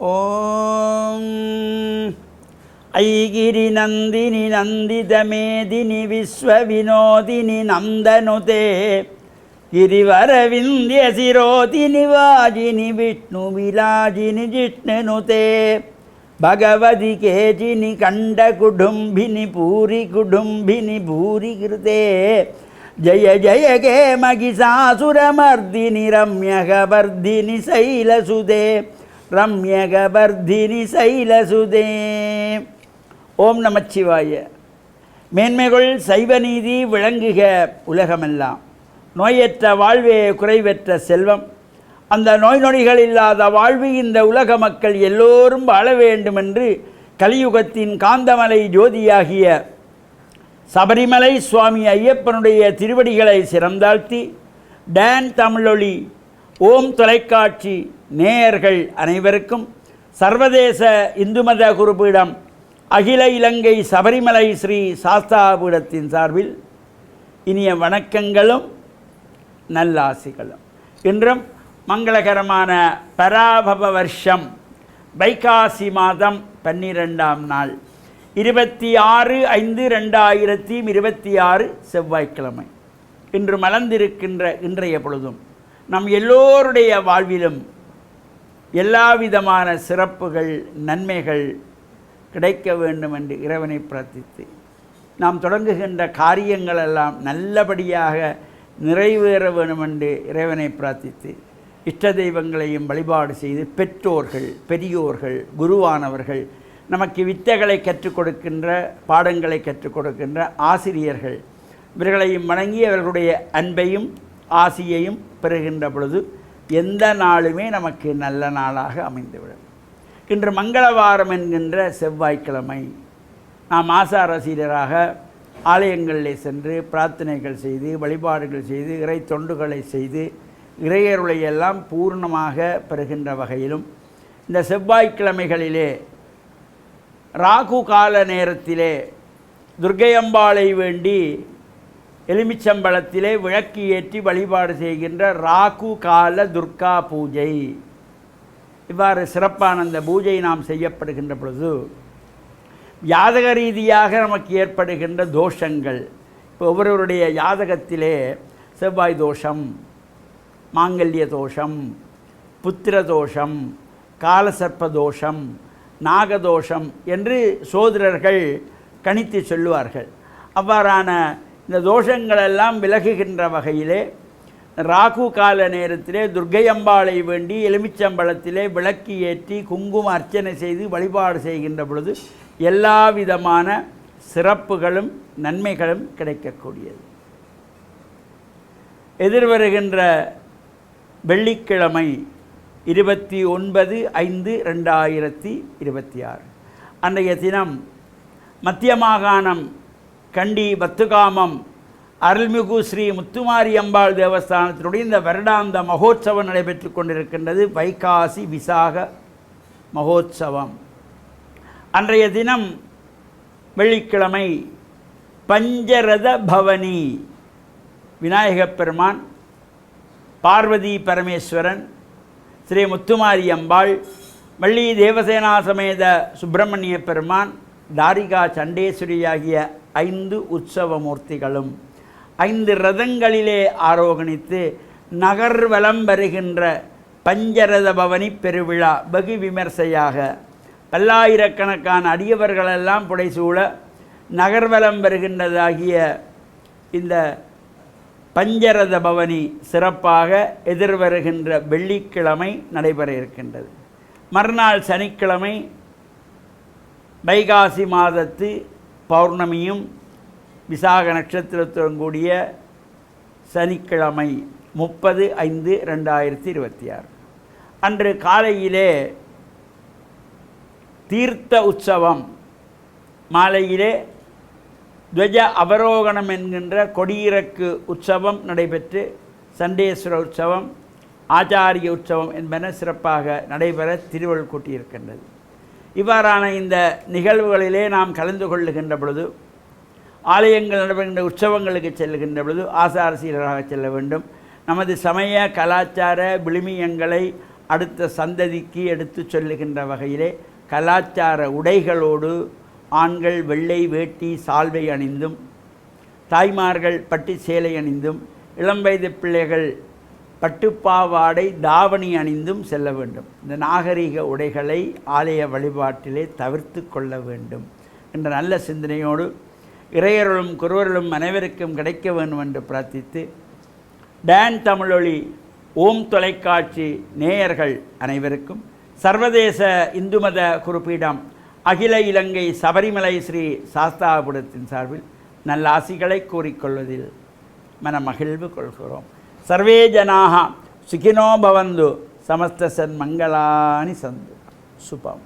ஓம் ஐகிரி நந்தினி நந்திதமேதினி விஸ்வவினோதினி நந்தனுதே गिरिवरविन्द्य शिरोधिनि वाजिनि विष्णु विलाजिनि जिष्णुनुते भगवति केचिनि कण्डकुडुम्बिनि पूरि कुडुम्बिनि भूरि कृते जय जय के महिषासुरमर्दिनि रम्यकवर्धिनि शैलसुते रम्यकवर्धिनि शैलसुते ओम நமச்சிவாய. மேன்மைகள் சைவநீதி விளங்குக உலகமெல்லாம். நோயற்ற வாழ்வே குறைவற்ற செல்வம். அந்த நோய் நொடிகள் இல்லாத வாழ்வு இந்த உலக மக்கள் எல்லோரும் வாழ வேண்டும் என்று கலியுகத்தின் காந்தமலை ஜோதியாகிய சபரிமலை சுவாமி ஐயப்பனுடைய திருவடிகளை சிறந்தாழ்த்தி டான் தமிழொலி ஓம் தொலைக்காட்சி நேயர்கள் அனைவருக்கும் சர்வதேச இந்து மத குருபீடம் அகில இலங்கை சபரிமலை ஸ்ரீ சாஸ்தாபீடத்தின் சார்பில் இனிய வணக்கங்களும் நல்லாசிகளும். இன்றும் மங்களகரமான பராபவ வருஷம் வைகாசி மாதம் 12ஆம் நாள் 26/5/2026 செவ்வாய்க்கிழமை. இன்று மலர்ந்திருக்கின்ற இன்றைய பொழுதும் நம் எல்லோருடைய வாழ்விலும் எல்லாவிதமான சிறப்புகள் நன்மைகள் கிடைக்க வேண்டும் என்று இறைவனை பிரார்த்தித்து நாம் தொடங்குகின்ற காரியங்கள் எல்லாம் நல்லபடியாக நிறைவேற வேண்டும் என்று இறைவனை பிரார்த்தித்து இஷ்ட தெய்வங்களையும் வழிபாடு செய்து பெற்றோர்கள் பெரியோர்கள் குருவானவர்கள் நமக்கு வித்தைகளை கற்றுக் கொடுக்கின்ற பாடங்களை கற்றுக் கொடுக்கின்ற ஆசிரியர்கள் இவர்களையும் வணங்கி அவர்களுடைய அன்பையும் ஆசியையும் பெறுகின்ற பொழுது எந்த நாளுமே நமக்கு நல்ல நாளாக அமைந்துவிடும். இன்று மங்களவாரம் என்கின்ற செவ்வாய்க்கிழமை நாம் ஆசாரசீரராக ஆலயங்களிலே சென்று பிரார்த்தனைகள் செய்து வழிபாடுகள் செய்து இறை தொண்டுகளை செய்து இறையருளையெல்லாம் பூர்ணமாக பெறுகின்ற வகையிலும் இந்த செவ்வாய்க்கிழமைகளிலே ராகு கால நேரத்திலே துர்க்கையம்பாளை வேண்டி எலுமிச்சம்பழத்திலே விளக்கு ஏற்றி வழிபாடு செய்கின்ற ராகு கால துர்கா பூஜை, இவ்வாறு சிறப்பான அந்த பூஜை நாம் செய்யப்படுகின்ற பொழுது ஜாதக ரீதியாக நமக்கு ஏற்படுகின்ற தோஷங்கள், இப்போ ஒவ்வொருவருடைய ஜாதகத்திலே செவ்வாய் தோஷம், மாங்கல்ய தோஷம், புத்திர தோஷம், காலசர்ப்ப தோஷம், நாகதோஷம் என்று சோதரர்கள் கணித்து சொல்லுவார்கள். அவ்வாறான இந்த தோஷங்களெல்லாம் விலகுகின்ற வகையிலே ராகு கால நேரத்திலே துர்க்கையம்பாளை வேண்டி எலுமிச்சம்பழத்திலே விளக்கு ஏற்றி குங்கும அர்ச்சனை செய்து வழிபாடு செய்கின்ற பொழுது எல்லா விதமான சிறப்புகளும் நன்மைகளும் கிடைக்கக்கூடியது. எதிர்வருகின்ற வெள்ளிக்கிழமை 29/5/2026 அன்றைய தினம் மத்திய மாகாணம் கண்டி பத்துகாமம் அருள்மிகு ஸ்ரீ முத்துமாரி அம்பாள் தேவஸ்தானத்தினுடைய இந்த வருடாந்த மகோத்சவம் நடைபெற்று கொண்டிருக்கின்றது. வைகாசி விசாக மகோத்சவம். அன்றைய தினம் வெள்ளிக்கிழமை பஞ்சரத பவனி விநாயகப் பெருமான், பார்வதி பரமேஸ்வரன், ஸ்ரீ முத்துமாரி அம்பாள், வள்ளி தேவசேனா சமேத சுப்பிரமணிய பெருமான், தாரிகா சண்டேஸ்வரி ஆகிய 5 உற்சவமூர்த்திகளும் 5 ரதங்களிலே ஆரோகணித்து நகர்வலம் வருகின்ற பஞ்சரத பவனி பெருவிழா வெகு விமர்சையாக பல்லாயிரக்கணக்கான அடியவர்களெல்லாம் புடைசூழ நகர்வலம் வருகின்றதாகிய இந்த பஞ்சரத பவனி சிறப்பாக எதிர்வருகின்ற வெள்ளிக்கிழமை நடைபெற இருக்கின்றது. மறுநாள் சனிக்கிழமை வைகாசி மாதத்து பௌர்ணமியும் விசாக நட்சத்திரத்துடன் கூடிய சனிக்கிழமை 30/5/2026 அன்று காலையிலே தீர்த்த உற்சவம், மாலையிலே துவஜ அவரோகணம் என்கின்ற கொடியிறக்கு உற்சவம் நடைபெற்று சண்டேஸ்வர உற்சவம், ஆச்சாரிய உற்சவம் என்பன சிறப்பாக நடைபெற திருவள்ளுவர் கூட்டியிருக்கின்றது. இவ்வாறான இந்த நிகழ்வுகளிலே நாம் கலந்து கொள்ளுகின்ற பொழுது, ஆலயங்கள் நடைபெறுகின்ற உற்சவங்களுக்கு செல்லுகின்ற பொழுது ஆசாரசீலராக செல்ல வேண்டும். நமது சமய கலாச்சார விழுமியங்களை அடுத்த சந்ததிக்கு எடுத்து சொல்லுகின்ற வகையிலே கலாச்சார உடைகளோடு ஆண்கள் வெள்ளை வேட்டி சால்வை அணிந்தும் தாய்மார்கள் பட்டு சேலை அணிந்தும் இளம் வயது பிள்ளைகள் பட்டுப்பாவாடை தாவணி அணிந்தும் செல்ல வேண்டும். இந்த நாகரிக உடைகளை ஆலய வழிபாட்டிலே தவிர்த்து கொள்ள வேண்டும் என்ற நல்ல சிந்தனையோடு இறையர்களும் குருவர்களும் அனைவருக்கும் கிடைக்க வேண்டும் என்று பிரார்த்தித்து, டான் தமிழொலி ஓம் தொலைக்காட்சி நேயர்கள் அனைவருக்கும் சர்வதேச இந்து மத குறிப்பீடம் அகில இலங்கை சபரிமலை ஸ்ரீ சாஸ்தாபுரத்தின் சார்பில் நல்ல ஆசிகளை கூறிக்கொள்வதில் மனமகிழ்வு கொள்கிறோம். சர்வே ஜனாக சுகினோ பவந்து சமஸ்த சன்மங்களானி சந்து சுபம்.